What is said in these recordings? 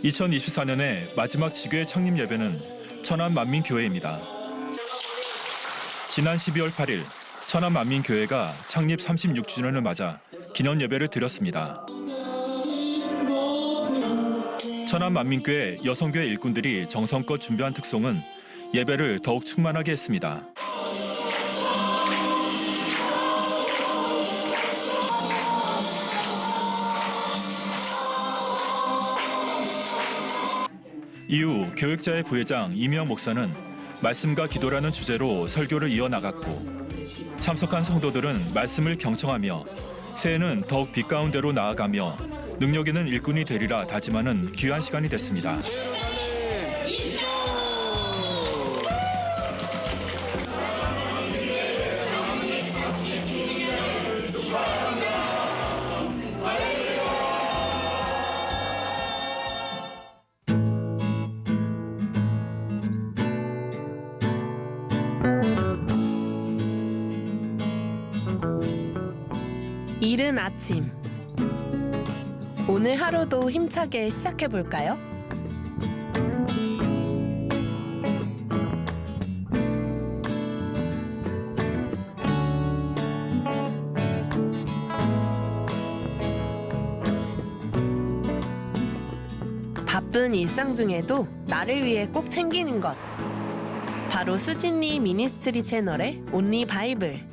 2024년의 마지막 지교회 창립 예배는 천안만민교회입니다. 지난 12월 8일 천안만민교회가 창립 36주년을 맞아 기념 예배를 드렸습니다. 천안만민교회 여성교회 일꾼들이 정성껏 준비한 특송은 예배를 더욱 충만하게 했습니다. 이후 교육자의 부회장 이미영 목사는 말씀과 기도라는 주제로 설교를 이어나갔고 참석한 성도들은 말씀을 경청하며 새해는 더욱 빛 가운데로 나아가며 능력 있는 일꾼이 되리라 다짐하는 귀한 시간이 됐습니다. 이른 아침. 오늘 하루도 힘차게 시작해 볼까요? 바쁜 일상 중에도 나를 위해 꼭 챙기는 것. 바로 수진리 미니스트리 채널의 온리 바이블.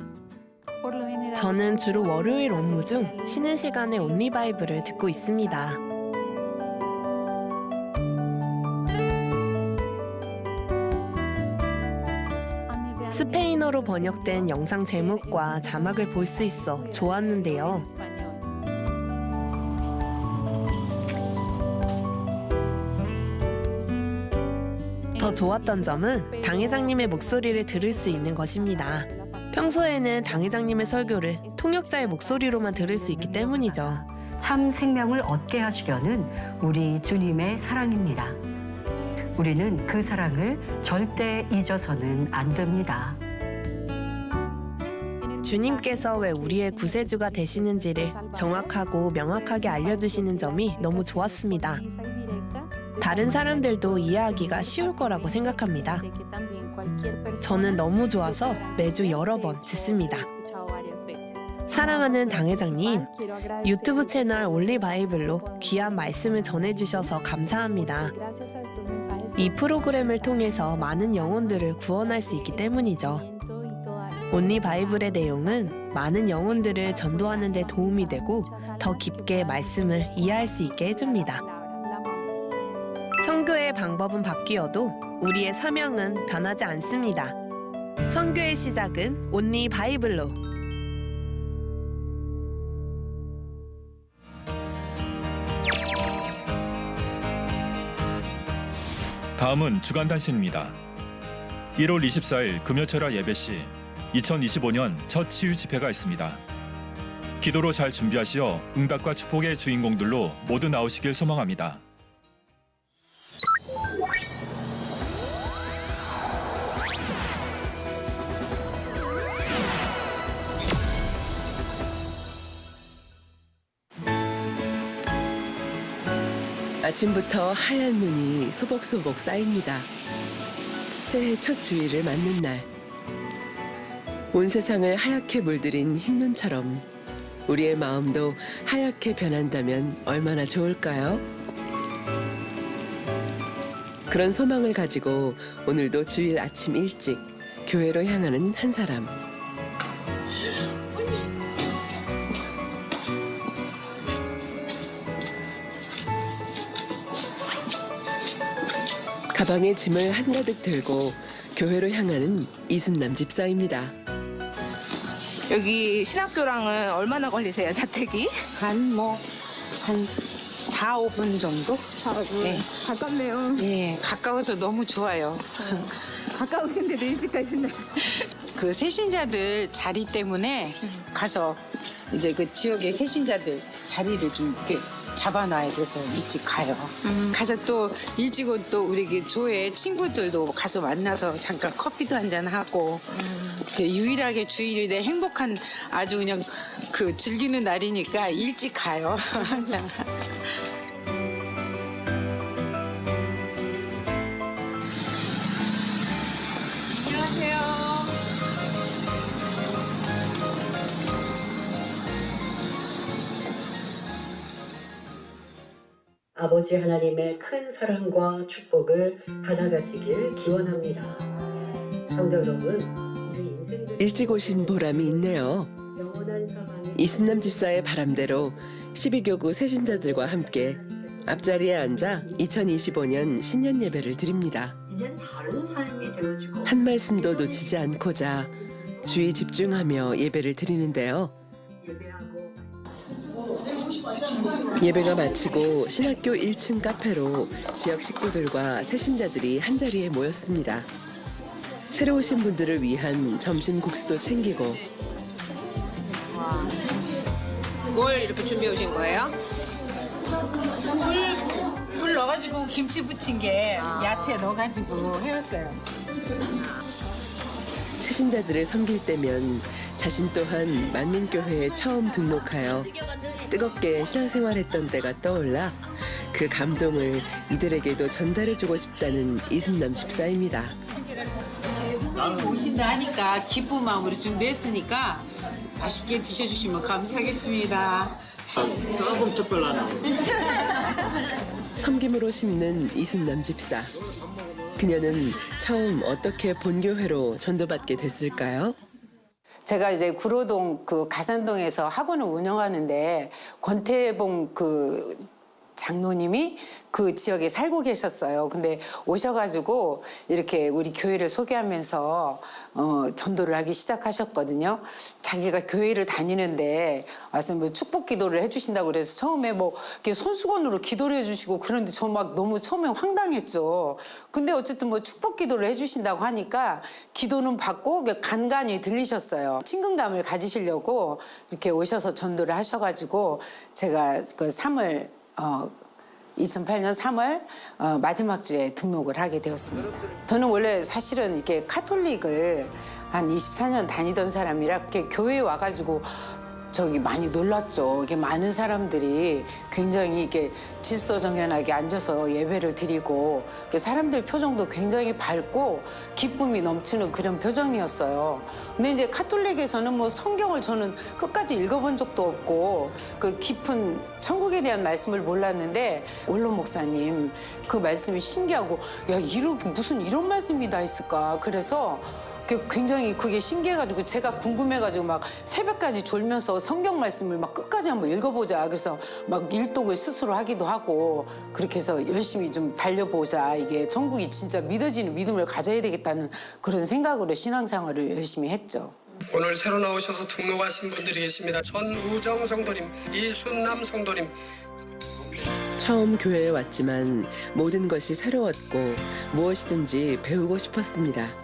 저는 주로 월요일 업무 중 쉬는 시간에 온리 바이블을 듣고 있습니다. 스페인어로 번역된 영상 제목과 자막을 볼 수 있어 좋았는데요. 더 좋았던 점은 당 회장님의 목소리를 들을 수 있는 것입니다. 평소에는 당 회장님의 설교를 통역자의 목소리로만 들을 수 있기 때문이죠. 참 생명을 얻게 하시려는 우리 주님의 사랑입니다. 우리는 그 사랑을 절대 잊어서는 안 됩니다. 주님께서 왜 우리의 구세주가 되시는지를 정확하고 명확하게 알려주시는 점이 너무 좋았습니다. 다른 사람들도 이해하기가 쉬울 거라고 생각합니다. 저는 너무 좋아서 매주 여러 번 듣습니다. 사랑하는 당 회장님, 유튜브 채널 온리 바이블로 귀한 말씀을 전해주셔서 감사합니다. 이 프로그램을 통해서 많은 영혼들을 구원할 수 있기 때문이죠. 온리 바이블의 내용은 많은 영혼들을 전도하는 데 도움이 되고 더 깊게 말씀을 이해할 수 있게 해줍니다. 선교의 방법은 바뀌어도 우리의 사명은 변하지 않습니다. 선교의 시작은 온리 바이블로. 다음은 주간 단신입니다. 1월 24일 금요철야 예배 시 2025년 첫 치유 집회가 있습니다. 기도로 잘 준비하시어 응답과 축복의 주인공들로 모두 나오시길 소망합니다. 아침부터 하얀 눈이 소복소복 쌓입니다. 새해 첫 주일을 맞는 날. 온 세상을 하얗게 물들인 흰눈처럼 우리의 마음도 하얗게 변한다면 얼마나 좋을까요? 그런 소망을 가지고 오늘도 주일 아침 일찍 교회로 향하는 한 사람. 가방에 짐을 한가득 들고 교회로 향하는 이순남 집사입니다. 여기 신학교랑은 얼마나 걸리세요, 자택이? 한 4, 5분 정도? 4, 5분. 네. 가깝네요. 예, 가까워서 너무 좋아요. 가까우신데도 일찍 가신다. 그 세신자들 자리 때문에 가서 이제 그 지역의 세신자들 자리를 좀 이렇게 잡아놔야 돼서 일찍 가요. 가서 또 일찍 온 또 우리 그 조회 친구들도 가서 만나서 잠깐 커피도 한잔 하고 유일하게 주일에 행복한 아주 그냥 그 즐기는 날이니까 일찍 가요. 아버지 하나님의 큰 사랑과 축복을 받아가시길 기원합니다. 성도 여러분, 우리 인생들 일찍 오신 보람이 있네요. 영원한 사랑의 이순남 집사의 바람대로 12교구 새신자들과 함께 앞자리에 앉아 2025년 신년 예배를 드립니다. 이젠 다른 삶이 되어지고 한 말씀도 놓치지 않고자 주의 집중하며 예배를 드리는데요. 예배하고 예배가 마치고 신학교 1층 카페로 지역 식구들과 새신자들이 한자리에 모였습니다. 새로 오신 분들을 위한 점심 국수도 챙기고 뭘 이렇게 준비해 오신 거예요? 물 넣어가지고 김치 부친 게 야채 넣어가지고 해왔어요. 새신자들을 섬길 때면 자신 또한 만민교회에 처음 등록하여 뜨겁게 신앙생활했던 때가 떠올라 그 감동을 이들에게도 전달해주고 싶다는 이순남 집사입니다. 손님 오신다 하니까 기쁜 마음으로 준비했으니까 맛있게 드셔주시면 감사하겠습니다. 조금 특별하네요. 섬김으로 심는 이순남 집사. 그녀는 처음 어떻게 본교회로 전도받게 됐을까요? 제가 이제 구로동 그 가산동에서 학원을 운영하는데 권태봉 그 장로님이 그 지역에 살고 계셨어요. 근데 오셔가지고 이렇게 우리 교회를 소개하면서 전도를 하기 시작하셨거든요. 자기가 교회를 다니는데 와서 뭐 축복 기도를 해주신다고 그래서 처음에 뭐 이렇게 손수건으로 기도를 해주시고 그런데 저 막 너무 처음에 황당했죠. 근데 어쨌든 뭐 축복 기도를 해주신다고 하니까 기도는 받고 간간히 들리셨어요. 친근감을 가지시려고 이렇게 오셔서 전도를 하셔가지고 제가 그 2008년 3월 마지막 주에 등록을 하게 되었습니다. 저는 원래 사실은 이렇게 카톨릭을 한 24년 다니던 사람이라 이렇게 교회에 와가지고 저기 많이 놀랐죠. 이게 많은 사람들이 굉장히 이게 질서정연하게 앉아서 예배를 드리고 사람들 표정도 굉장히 밝고 기쁨이 넘치는 그런 표정이었어요. 근데 이제 카톨릭에서는 뭐 성경을 저는 끝까지 읽어본 적도 없고 그 깊은 천국에 대한 말씀을 몰랐는데 원로 목사님 그 말씀이 신기하고 야 이렇게 무슨 이런 말씀이 다 있을까. 그래서 굉장히 그게 신기해가지고 제가 궁금해가지고 막 새벽까지 졸면서 성경 말씀을 막 끝까지 한번 읽어보자. 그래서 막 일독을 스스로 하기도 하고 그렇게 해서 열심히 좀 달려보자. 이게 천국이 진짜 믿어지는 믿음을 가져야 되겠다는 그런 생각으로 신앙생활을 열심히 했죠. 오늘 새로 나오셔서 등록하신 분들이 계십니다. 전우정 성도님, 이순남 성도님. 처음 교회에 왔지만 모든 것이 새로웠고 무엇이든지 배우고 싶었습니다.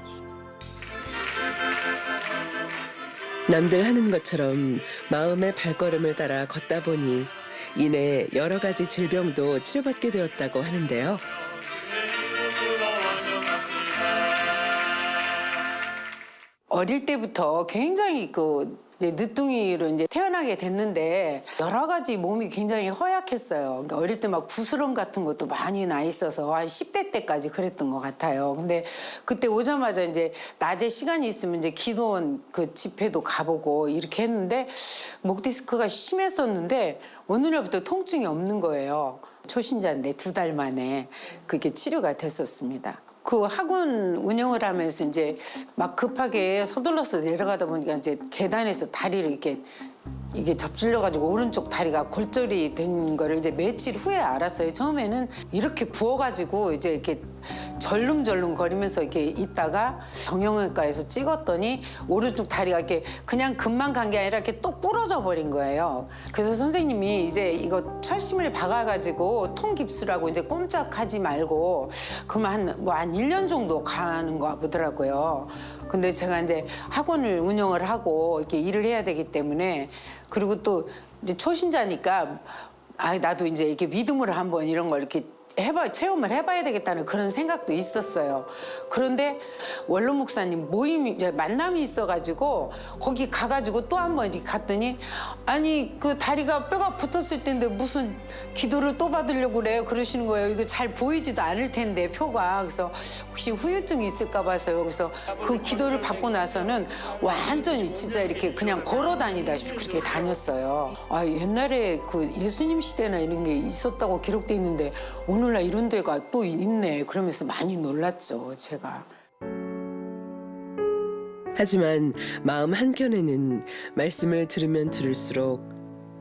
남들 하는 것처럼 마음의 발걸음을 따라 걷다 보니 이내 여러 가지 질병도 치료받게 되었다고 하는데요. 어릴 때부터 굉장히 이제 늦둥이로 이제 태어나게 됐는데 여러 가지 몸이 굉장히 허약했어요. 그러니까 어릴 때 막 부스럼 같은 것도 많이 나 있어서 한 10대 때까지 그랬던 것 같아요. 근데 그때 오자마자 이제 낮에 시간이 있으면 이제 기도원 그 집회도 가보고 이렇게 했는데 목 디스크가 심했었는데 어느 날부터 통증이 없는 거예요. 초신자인데 2달 만에 그게 치료가 됐었습니다. 그 학원 운영을 하면서 이제 막 급하게 서둘러서 내려가다 보니까 이제 계단에서 다리를 이게 접질려가지고 오른쪽 다리가 골절이 된 거를 이제 며칠 후에 알았어요. 처음에는 이렇게 부어가지고 이제 이렇게 절름절름 거리면서 이렇게 있다가 정형외과에서 찍었더니 오른쪽 다리가 이렇게 그냥 금만 간 게 아니라 이렇게 똑 부러져 버린 거예요. 그래서 선생님이 이제 이거 철심을 박아가지고 통깁스라고 이제 꼼짝하지 말고 그러면 한 1년 정도 가는 거 보더라고요. 근데 제가 이제 학원을 운영을 하고 이렇게 일을 해야 되기 때문에 그리고 또 이제 초신자니까 나도 이제 이렇게 믿음으로 한번 이런 걸 이렇게 체험을 해봐야 되겠다는 그런 생각도 있었어요. 그런데 원로 목사님 모임이 이제 만남이 있어가지고 거기 가가지고 또 한 번 이렇게 갔더니 아니 그 다리가 뼈가 붙었을 텐데 무슨 기도를 또 받으려고 그래요 그러시는 거예요. 이거 잘 보이지도 않을 텐데 표가. 그래서 혹시 후유증이 있을까 봐서요. 그래서 그 기도를 받고 나서는 완전히 진짜 이렇게 그냥 걸어 다니다시피 그렇게 다녔어요. 아 옛날에 그 예수님 시대나 이런 게 있었다고 기록돼 있는데 오늘날 이런 데가 또 있네. 그러면서 많이 놀랐죠, 제가. 하지만 마음 한켠에는 말씀을 들으면 들을수록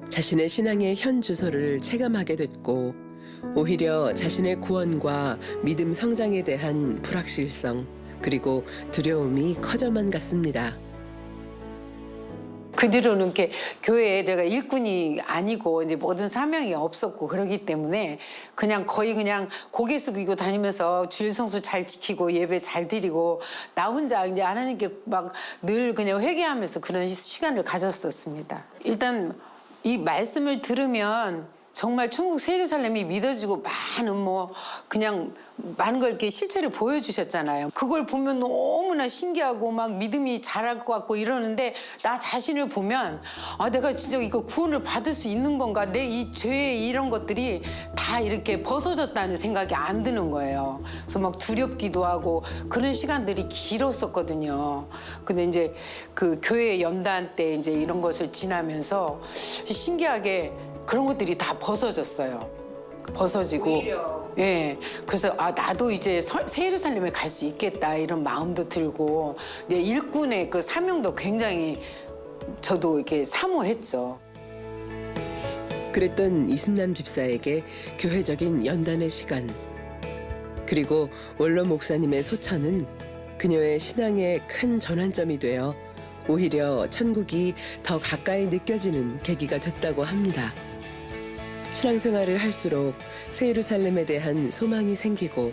자신의 신앙의 현 주소를 체감하게 됐고 오히려 자신의 구원과 믿음 성장에 대한 불확실성 그리고 두려움이 커져만 갔습니다. 그 뒤로는 이렇게 교회에 내가 일꾼이 아니고 이제 모든 사명이 없었고 그러기 때문에 그냥 거의 그냥 고개 숙이고 다니면서 주일 성수 잘 지키고 예배 잘 드리고 나 혼자 이제 하나님께 막 늘 그냥 회개하면서 그런 시간을 가졌었습니다. 일단 이 말씀을 들으면 정말 천국 새 예루살렘이 믿어지고 많은 뭐 그냥 많은 걸 이렇게 실체를 보여주셨잖아요. 그걸 보면 너무나 신기하고 막 믿음이 자랄 것 같고 이러는데 나 자신을 보면 아 내가 진짜 이거 구원을 받을 수 있는 건가? 내 이 죄의 이런 것들이 다 이렇게 벗어졌다는 생각이 안 드는 거예요. 그래서 막 두렵기도 하고 그런 시간들이 길었었거든요. 근데 이제 그 교회 연단 때 이제 이런 것을 지나면서 신기하게 그런 것들이 다 벗어졌어요. 벗어지고. 오히려. 예. 그래서 아 나도 이제 새 예루살렘에 갈 수 있겠다 이런 마음도 들고 일꾼의 그 사명도 굉장히 저도 이렇게 사모했죠. 그랬던 이순남 집사에게 교회적인 연단의 시간 그리고 원로 목사님의 소천은 그녀의 신앙의 큰 전환점이 되어 오히려 천국이 더 가까이 느껴지는 계기가 됐다고 합니다. 신앙생활을 할수록 새 예루살렘에 대한 소망이 생기고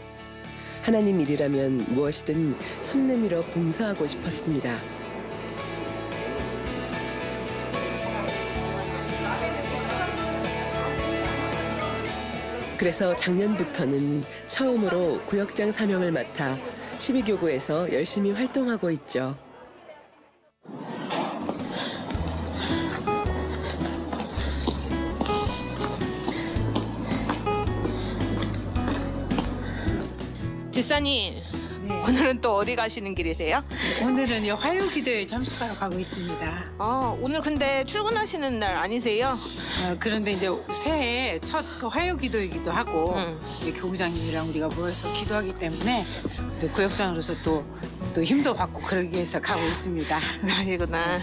하나님 일이라면 무엇이든 손 내밀어 봉사하고 싶었습니다. 그래서 작년부터는 처음으로 구역장 사명을 맡아 12교구에서 열심히 활동하고 있죠. 집사님, 오늘은 또 어디 가시는 길이세요? 오늘은 화요기도에 점심가러 가고 있습니다. 오늘 근데 출근하시는 날 아니세요? 그런데 이제 새해 첫 화요기도이기도 하고 이제 교구장님이랑 우리가 모여서 기도하기 때문에 또 구역장으로서 또 힘도 받고 그러기 위해서 가고 있습니다. 그러시구나.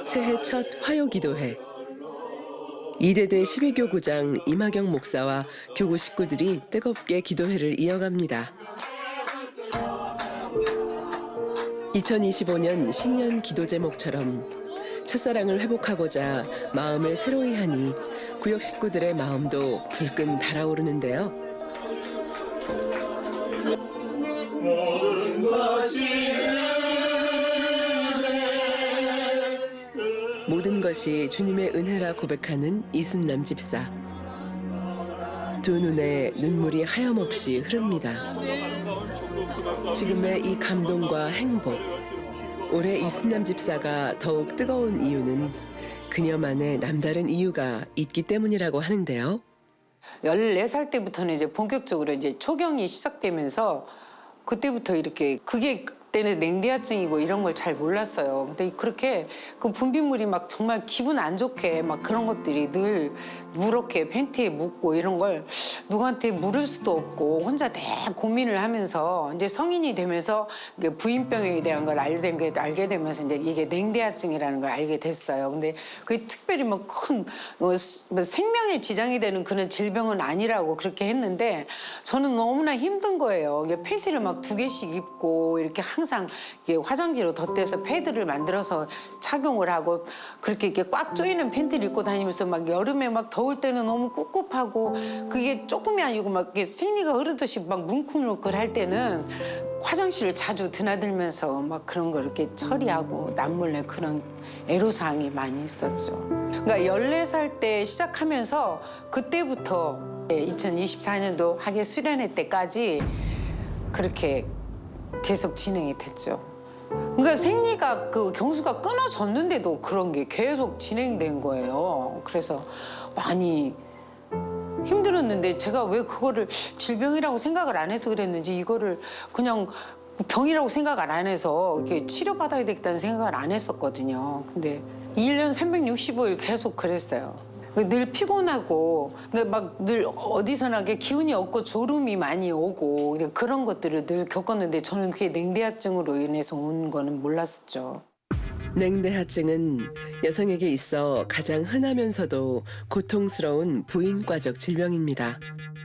새해 첫 화요기도회. 이대대 12교구장 이마경 목사와 교구 식구들이 뜨겁게 기도회를 이어갑니다. 2025년 신년 기도 제목처럼 첫사랑을 회복하고자 마음을 새로이 하니 구역 식구들의 마음도 불끈 달아오르는데요. 모든 것이 주님의 은혜라 고백하는 이순남 집사. 두 눈에 눈물이 하염없이 흐릅니다. 지금의 이 감동과 행복. 올해 이순남 집사가 더욱 뜨거운 이유는 그녀만의 남다른 이유가 있기 때문이라고 하는데요. 14살 때부터는 이제 본격적으로 이제 초경이 시작되면서 그때부터 이렇게 그때는 냉대화증이고 이런 걸 잘 몰랐어요. 근데 그렇게 그 분비물이 막 정말 기분 안 좋게 막 그런 것들이 늘 누렇게 팬티에 묻고 이런 걸 누구한테 물을 수도 없고 혼자 내 고민을 하면서 이제 성인이 되면서 부인병에 대한 걸 알게 되면서 이제 이게 냉대화증이라는 걸 알게 됐어요. 근데 그게 특별히 뭐 큰 생명에 지장이 되는 그런 질병은 아니라고 그렇게 했는데 저는 너무나 힘든 거예요. 이게 팬티를 막 2개씩 입고 이렇게 항상 이게 화장지로 덧대서 패드를 만들어서 착용을 하고 그렇게 이렇게 꽉 조이는 팬티를 입고 다니면서 막 여름에 막 더울 때는 너무 꿉꿉하고 그게 조금이 아니고 막 이렇게 생리가 흐르듯이 막 뭉클뭉클 할 때는 화장실을 자주 드나들면서 막 그런 걸 이렇게 처리하고 남몰래 그런 애로사항이 많이 있었죠. 그러니까 14살 때 시작하면서 그때부터 2024년도 학예 수련회 때까지 그렇게 계속 진행이 됐죠. 그러니까 생리가 그 경수가 끊어졌는데도 그런 게 계속 진행된 거예요. 그래서 많이 힘들었는데 제가 왜 그거를 질병이라고 생각을 안 해서 그랬는지 이거를 그냥 병이라고 생각을 안 해서 이렇게 치료받아야 되겠다는 생각을 안 했었거든요. 근데 1년 365일 계속 그랬어요. 늘 피곤하고 막 늘 어디서나 이렇게 기운이 없고 졸음이 많이 오고 그런 것들을 늘 겪었는데 저는 그게 냉대하증으로 인해서 온 거는 몰랐었죠. 냉대하증은 여성에게 있어 가장 흔하면서도 고통스러운 부인과적 질병입니다.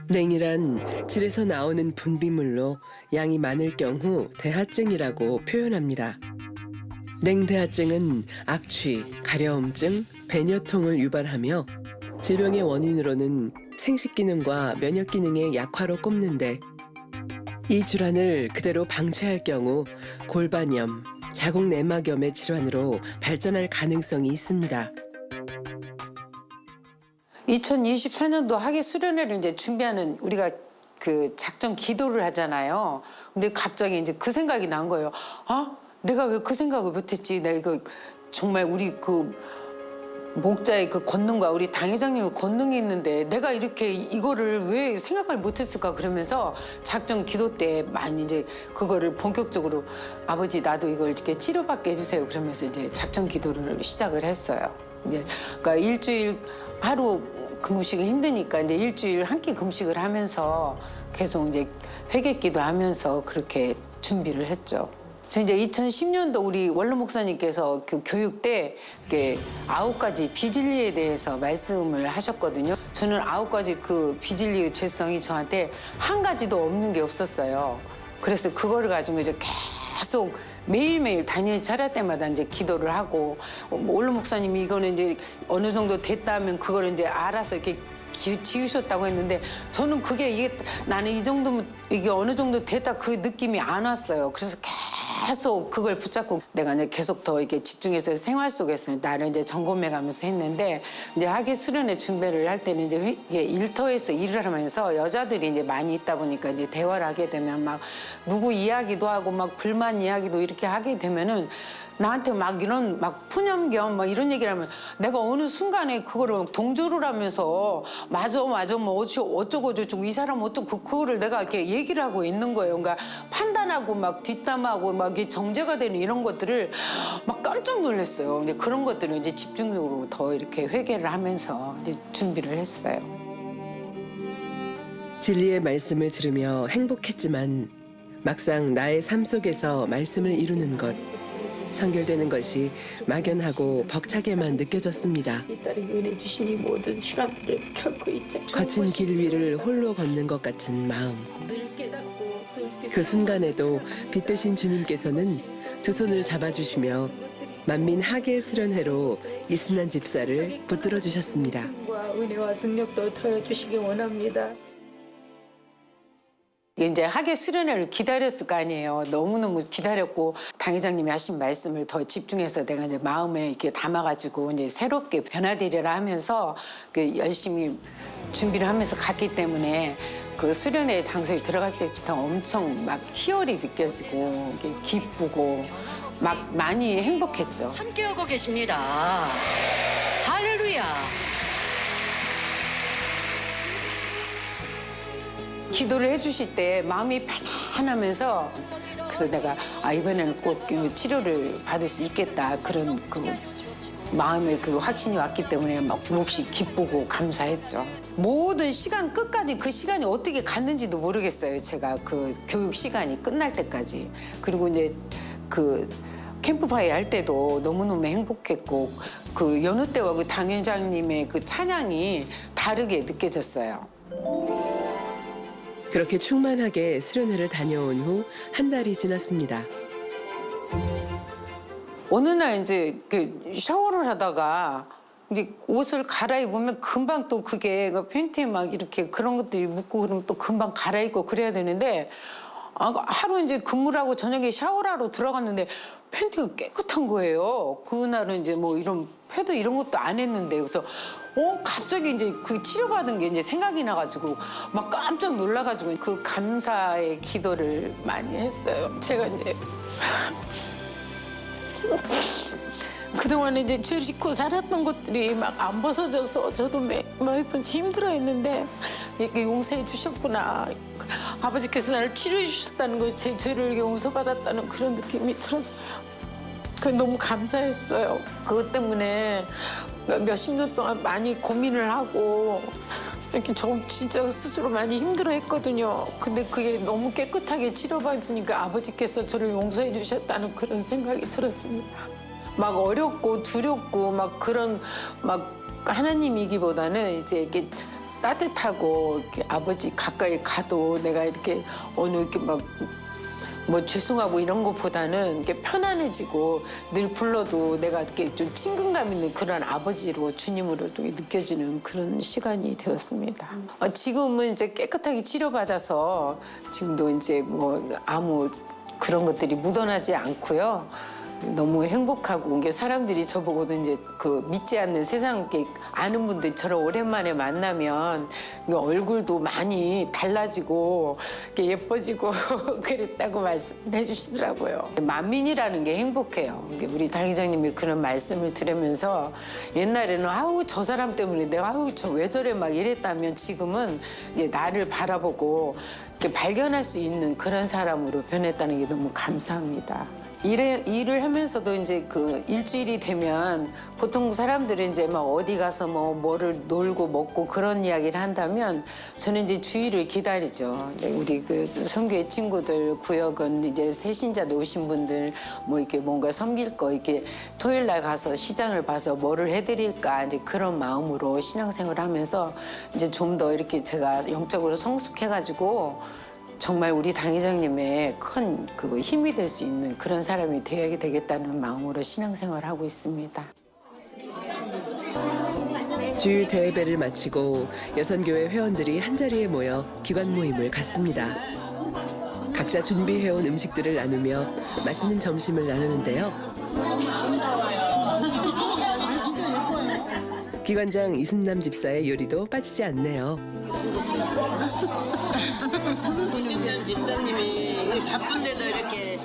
냉이란 질에서 나오는 분비물로 양이 많을 경우 대하증이라고 표현합니다. 냉대하증은 악취, 가려움증, 배뇨통을 유발하며 질병의 원인으로는 생식기능과 면역기능의 약화로 꼽는데 이 질환을 그대로 방치할 경우 골반염, 자궁내막염의 질환으로 발전할 가능성이 있습니다. 2024년도 학예 수련회를 이제 준비하는 우리가 그 작전 기도를 하잖아요. 근데 갑자기 이제 그 생각이 난 거예요. 아, 내가 왜 그 생각을 못했지? 내가 이거 정말 우리 그 목자의 그 권능과 우리 당회장님의 권능이 있는데 내가 이렇게 이거를 왜 생각을 못했을까 그러면서 작전 기도 때 많이 이제 그거를 본격적으로 아버지 나도 이걸 이렇게 치료받게 해주세요 그러면서 이제 작전 기도를 시작을 했어요. 이제 그러니까 일주일 하루 금식이 힘드니까 이제 일주일 한 끼 금식을 하면서 계속 이제 회개기도 하면서 그렇게 준비를 했죠. 저 이제 2010년도 우리 원로 목사님께서 그 교육 때 9가지 비진리에 대해서 말씀을 하셨거든요. 저는 9가지 그 비진리의 죄성이 저한테 한 가지도 없는 게 없었어요. 그래서 그거를 가지고 이제 계속 매일매일 단일 차례 때마다 이제 기도를 하고 원로 목사님이 이거는 이제 어느 정도 됐다면 그걸 이제 알아서 이렇게 지우셨다고 했는데 저는 그게 이게 나는 이 정도면 이게 어느 정도 됐다 그 느낌이 안 왔어요. 그래서 계속 그걸 붙잡고 내가 이제 계속 더 이렇게 집중해서 생활 속에서 나를 이제 점검해 가면서 했는데 이제 학예 수련회 준비를 할 때는 이제 일터에서 일을 하면서 여자들이 이제 많이 있다 보니까 이제 대화를 하게 되면 막 누구 이야기도 하고 막 불만 이야기도 이렇게 하게 되면은 나한테 막 이런 막 푸념겸 막 이런 얘기를 하면 내가 어느 순간에 그거를 동조를 하면서 맞아 뭐 어쩌고 저쩌고 이 사람 어쩌고 그거를 내가 이렇게 얘기를 하고 있는 거예요. 그러니까 판단하고 막 뒷담하고 막 이게 정제가 되는 이런 것들을 막 깜짝 놀랐어요. 근데 그런 것들을 이제 집중적으로 더 이렇게 회개를 하면서 이제 준비를 했어요. 진리의 말씀을 들으며 행복했지만 막상 나의 삶 속에서 말씀을 이루는 것 선결되는 것이 막연하고 벅차게만 느껴졌습니다. 거친 길 위를 홀로 걷는 것 같은 마음. 그 순간에도 빛되신 주님께서는 두 손을 잡아주시며 만민 학예 수련회로 이순란 집사를 붙들어 주셨습니다. 은혜와 능력도 더해 주시기 원합니다. 이제 학예 수련회를 기다렸을 거 아니에요. 너무너무 기다렸고 당회장님이 하신 말씀을 더 집중해서 내가 이제 마음에 이렇게 담아가지고 이제 새롭게 변화되리라 하면서 그 열심히 준비를 하면서 갔기 때문에 그 수련회 장소에 들어갔을 때 엄청 막 희열이 느껴지고 기쁘고 막 많이 행복했죠. 함께하고 계십니다. 할렐루야. 기도를 해주실 때 마음이 편안하면서 그래서 내가 이번에는 꼭 치료를 받을 수 있겠다 그런 그 마음에 그 확신이 왔기 때문에 막 몹시 기쁘고 감사했죠. 모든 시간 끝까지 그 시간이 어떻게 갔는지도 모르겠어요. 제가 그 교육 시간이 끝날 때까지. 그리고 이제 그 캠프파이 할 때도 너무너무 행복했고 그 여느 때와 그 당회장님의 그 찬양이 다르게 느껴졌어요. 그렇게 충만하게 수련회를 다녀온 후 한 달이 지났습니다. 어느 날 이제 샤워를 하다가 이제 옷을 갈아입으면 금방 또 그게 팬티에 막 이렇게 그런 것들이 묻고 그러면 또 금방 갈아입고 그래야 되는데 하루 이제 근무를 하고 저녁에 샤워를 하러 들어갔는데 팬티가 깨끗한 거예요. 그날은 이제 뭐 이런 패드 이런 것도 안 했는데 그래서 갑자기 이제 그 치료받은 게 이제 생각이 나가지고 막 깜짝 놀라가지고 그 감사의 기도를 많이 했어요. 제가 이제 그동안 이제 죄 짓고 살았던 것들이 막 안 벗어져서 저도 매번 힘들어했는데 이렇게 용서해 주셨구나. 아버지께서 나를 치료해 주셨다는 거, 제 죄를 용서받았다는 그런 느낌이 들었어요. 그 너무 감사했어요. 그것 때문에 몇십 년 동안 많이 고민을 하고 저 진짜 스스로 많이 힘들어했거든요. 근데 그게 너무 깨끗하게 치료받으니까 아버지께서 저를 용서해 주셨다는 그런 생각이 들었습니다. 막 어렵고 두렵고 막 그런 막 하나님이기보다는 이제 이렇게 따뜻하고 이렇게 아버지 가까이 가도 내가 이렇게 어느 이렇게 막 뭐 죄송하고 이런 것보다는 이렇게 편안해지고 늘 불러도 내가 이렇게 좀 친근감 있는 그런 아버지로 주님으로 느껴지는 그런 시간이 되었습니다. 지금은 이제 깨끗하게 치료받아서 지금도 이제 뭐 아무 그런 것들이 묻어나지 않고요. 너무 행복하고 이게 사람들이 저보고도 이제 그 믿지 않는 세상 아는 분들 저를 오랜만에 만나면 얼굴도 많이 달라지고 예뻐지고 그랬다고 말씀해 주시더라고요. 만민이라는 게 행복해요. 우리 당회장님이 그런 말씀을 들으면서 옛날에는 아우 저 사람 때문에 내가 아우 저 왜 저래 막 이랬다면 지금은 이제 나를 바라보고 이렇게 발견할 수 있는 그런 사람으로 변했다는 게 너무 감사합니다. 일을 하면서도 이제 그 일주일이 되면 보통 사람들은 이제 막 어디 가서 뭐를 놀고 먹고 그런 이야기를 한다면 저는 이제 주일을 기다리죠. 우리 그 선교회 친구들 구역은 이제 새신자들 오신 분들 뭐 이렇게 뭔가 섬길 거 이렇게 토요일 날 가서 시장을 봐서 뭐를 해드릴까 이제 그런 마음으로 신앙생활을 하면서 이제 좀 더 이렇게 제가 영적으로 성숙해가지고 정말 우리 당회장님의 큰 그 힘이 될 수 있는 그런 사람이 되어야 되겠다는 마음으로 신앙생활을 하고 있습니다. 주일 대회를 마치고 여선교회 회원들이 한자리에 모여 기관 모임을 갖습니다. 각자 준비해온 음식들을 나누며 맛있는 점심을 나누는데요. 기관장 이순남 집사의 요리도 빠지지 않네요. 집사님이 바쁜데도 이렇게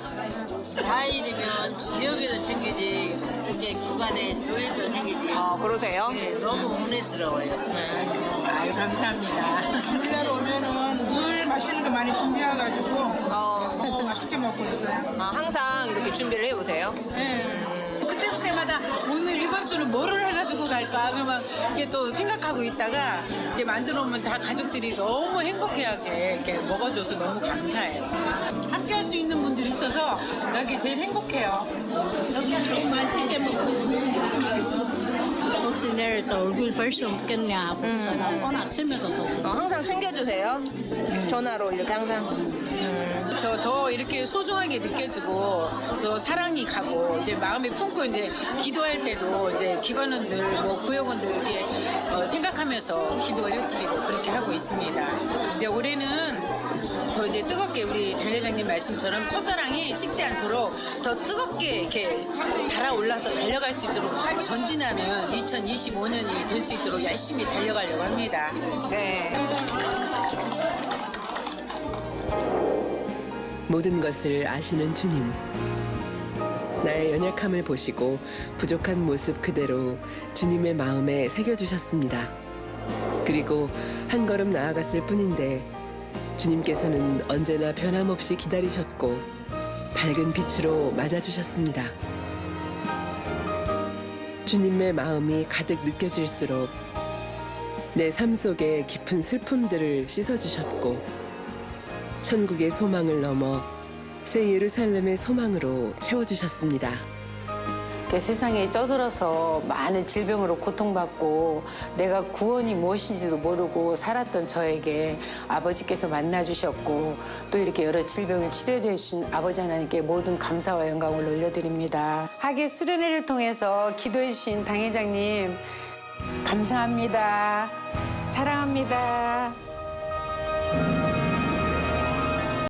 4일이면 지역에도 챙기지 이렇게 기관에 교회도 챙기지. 그러세요? 네, 너무 은혜스러워요. 아유 감사합니다. 우리나라 오면은 늘 맛있는 거 많이 준비해가지고 너무 맛있게 먹고 있어요. 항상 이렇게 준비를 해보세요? 네. 그때마다 오늘 이번 주는 뭐를 해가지고 갈까 그러면 이렇게 또 생각하고 있다가 이렇게 만들어 놓으면 다 가족들이 너무 행복해하게 이렇게 먹어줘서 너무 감사해요. 함께 할 수 있는 분들이 있어서 나게 제일 행복해요. 너무 맛있게 먹고 혹시 내일 또 얼굴 볼 수 없겠냐 오늘 아침에도 더 항상 챙겨주세요? 전화로 이렇게 항상? 저 더 이렇게 소중하게 느껴지고 또 사랑이 가고 이제 마음이 품고 이제 기도할 때도 이제 기관원들 뭐 구역원들 이렇게 생각하면서 기도해드리고 그렇게 하고 있습니다. 이제 올해는 더 이제 뜨겁게 우리 당회장님 말씀처럼 첫사랑이 식지 않도록 더 뜨겁게 이렇게 달아올라서 달려갈 수 있도록 전진하는 2025년이 될 수 있도록 열심히 달려가려고 합니다. 네. 모든 것을 아시는 주님. 나의 연약함을 보시고 부족한 모습 그대로 주님의 마음에 새겨주셨습니다. 그리고 한 걸음 나아갔을 뿐인데 주님께서는 언제나 변함없이 기다리셨고 밝은 빛으로 맞아주셨습니다. 주님의 마음이 가득 느껴질수록 내 삶 속의 깊은 슬픔들을 씻어주셨고 천국의 소망을 넘어 새 예루살렘의 소망으로 채워주셨습니다. 세상에 떠들어서 많은 질병으로 고통받고 내가 구원이 무엇인지도 모르고 살았던 저에게 아버지께서 만나주셨고 또 이렇게 여러 질병을 치료해 주신 아버지 하나님께 모든 감사와 영광을 올려드립니다. 하계 수련회를 통해서 기도해 주신 당회장님 감사합니다. 사랑합니다.